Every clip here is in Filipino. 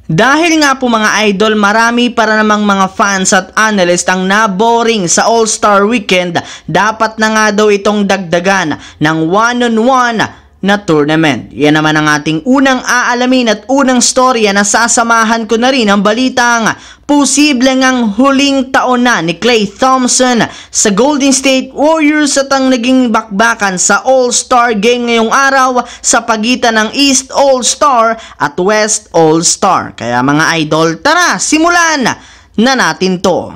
Dahil nga po mga idol, marami para namang mga fans at analyst ang naboring sa All-Star Weekend, dapat na nga daw itong dagdagan ng one-on-one na tournament. Yan naman ang ating unang aalamin at unang storya na sasamahan ko na rin ang balitang posible ngang huling taon na ni Klay Thompson sa Golden State Warriors at ang naging bakbakan sa All-Star Game ngayong araw sa pagitan ng East All-Star at West All-Star. Kaya mga idol, tara, simulan na natin to.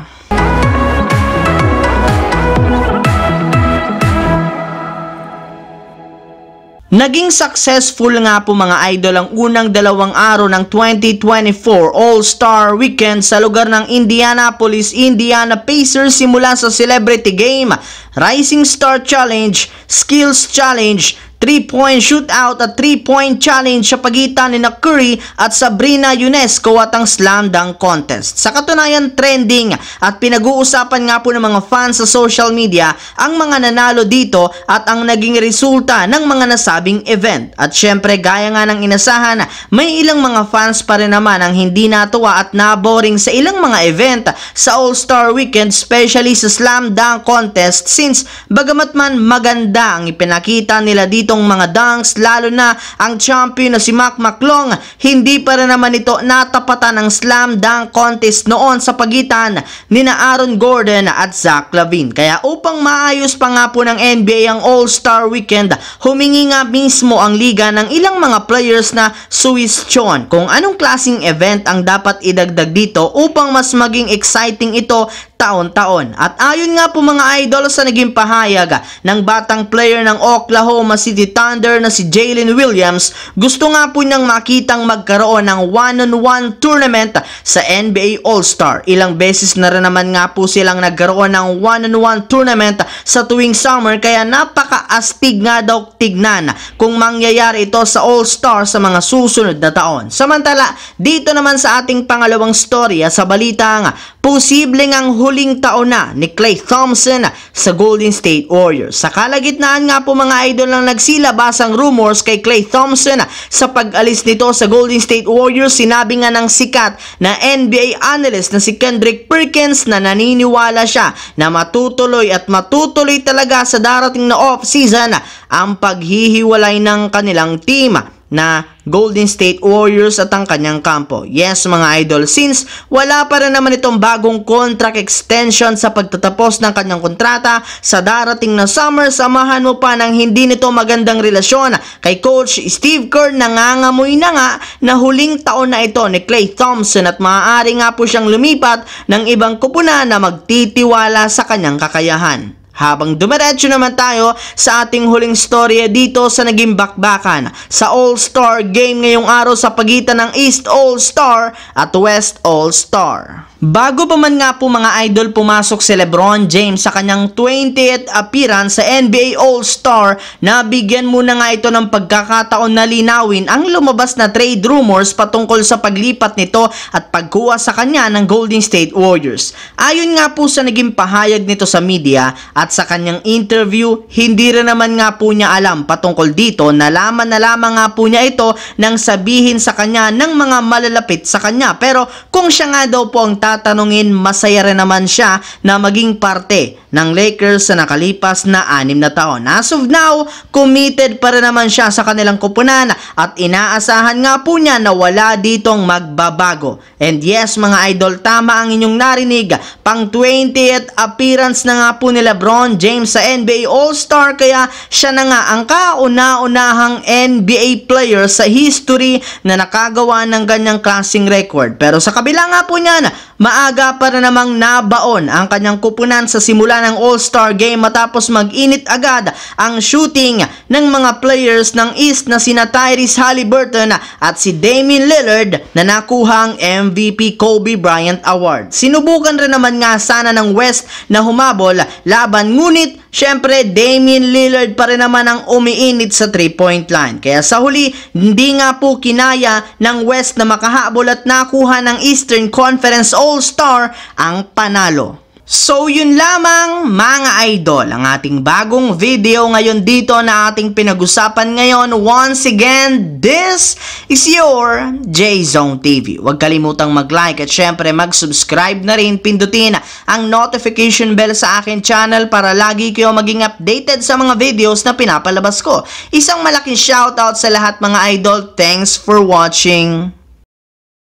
Naging successful nga po mga idol ang unang dalawang araw ng 2024 All-Star Weekend sa lugar ng Indianapolis, Indiana Pacers simula sa Celebrity Game, Rising Star Challenge, Skills Challenge, 3-point shootout at 3-point challenge sa pagitan ni Curry at Sabrina Ionesco at ang Slam Dunk Contest. Sa katunayan, trending at pinag-uusapan nga po ng mga fans sa social media ang mga nanalo dito at ang naging resulta ng mga nasabing event. At syempre, gaya nga ng inasahan, may ilang mga fans pa rin naman ang hindi natuwa at naboring sa ilang mga event sa All-Star Weekend, especially sa Slam Dunk Contest, since bagamat man maganda ang ipinakita nila dito mga dunks, lalo na ang champion na si Mac McClung, hindi pa rin naman ito natapatan ng Slam Dunk Contest noon sa pagitan ni Aaron Gordon at Zach LaVine. Kaya upang maayos pa nga po ng NBA ang All-Star Weekend, humingi nga mismo ang liga ng ilang mga players na suwestyon kung anong klaseng event ang dapat idagdag dito upang mas maging exciting ito taon-taon. At ayon nga po mga idol sa naging pahayag ng batang player ng Oklahoma City Thunder na si Jalen Williams, gusto nga po niyang makitang magkaroon ng one-on-one tournament sa NBA All-Star. Ilang beses na rin naman nga po silang nagkaroon ng one-on-one tournament sa tuwing summer, kaya napaka-astig nga daw tignan kung mangyayari ito sa All-Star sa mga susunod na taon. Samantala, dito naman sa ating pangalawang storya sa balitang posible ngang huling taon na ni Klay Thompson sa Golden State Warriors. Sa kalagitnaan nga po mga idol ng nagsilabas ang rumors kay Klay Thompson sa pag-alis nito sa Golden State Warriors, sinabi nga ng sikat na NBA analyst na si Kendrick Perkins na naniniwala siya na matutuloy at matutuloy talaga sa darating na off-season ang paghihiwalay ng kanilang team na Golden State Warriors at ang kanyang kampo. Yes mga idol, since wala pa rin naman itong bagong contract extension sa pagtatapos ng kanyang kontrata sa darating na summer, samahan mo pa ng hindi nito magandang relasyon kay Coach Steve Kerr, nangangamoy na nga na huling taon na ito ni Klay Thompson at maaari nga po siyang lumipat ng ibang kupunan na magtitiwala sa kanyang kakayahan. Habang dumiretso naman tayo sa ating huling storya dito sa naging bakbakan sa All-Star Game ngayong araw sa pagitan ng East All-Star at West All-Star. Bago pa man nga po mga idol pumasok si LeBron James sa kanyang 20th appearance sa NBA All-Star, nabigyan muna nga ito ng pagkakataon na linawin ang lumabas na trade rumors patungkol sa paglipat nito at pagkuha sa kanya ng Golden State Warriors. Ayon nga po sa naging pahayag nito sa media at sa kanyang interview, hindi rin naman nga po niya alam patungkol dito, nalaman na lamang nga po niya ito nang sabihin sa kanya ng mga malalapit sa kanya. Pero kung siya nga daw po ang tatanungin, masaya rin naman siya na maging parte ng Lakers sa nakalipas na 6 na taon. As of now, committed pa rin naman siya sa kanilang kupunan at inaasahan nga po niya na wala ditong magbabago. And yes mga idol, tama ang inyong narinig, pang 20th appearance na nga po ni LeBron James sa NBA All-Star, kaya siya na nga ang kauna-unahang NBA player sa history na nakagawa ng ganyang klaseng record. Pero sa kabila nga po niyan, maaga pa rin namang nabaon ang kanyang kupunan sa simula ng All-Star Game matapos mag-init agad ang shooting ng mga players ng East na sina Tyrese Haliburton at si Damian Lillard na nakuhang MVP Kobe Bryant Award. Sinubukan rin naman nga sana ng West na humabol laban, ngunit syempre Damian Lillard pa rin naman ang umiinit sa 3-point line. Kaya sa huli, hindi nga po kinaya ng West na makahabol at nakuha ng Eastern Conference All-Star ang panalo. So yun lamang mga idol, ang ating bagong video ngayon dito na ating pinag-usapan ngayon. Once again, this is your J-Zone TV. Huwag kalimutang mag-like at syempre mag-subscribe na rin. Pindutin ang notification bell sa akin channel para lagi kayo maging updated sa mga videos na pinapalabas ko. Isang malaking shoutout sa lahat mga idol. Thanks for watching.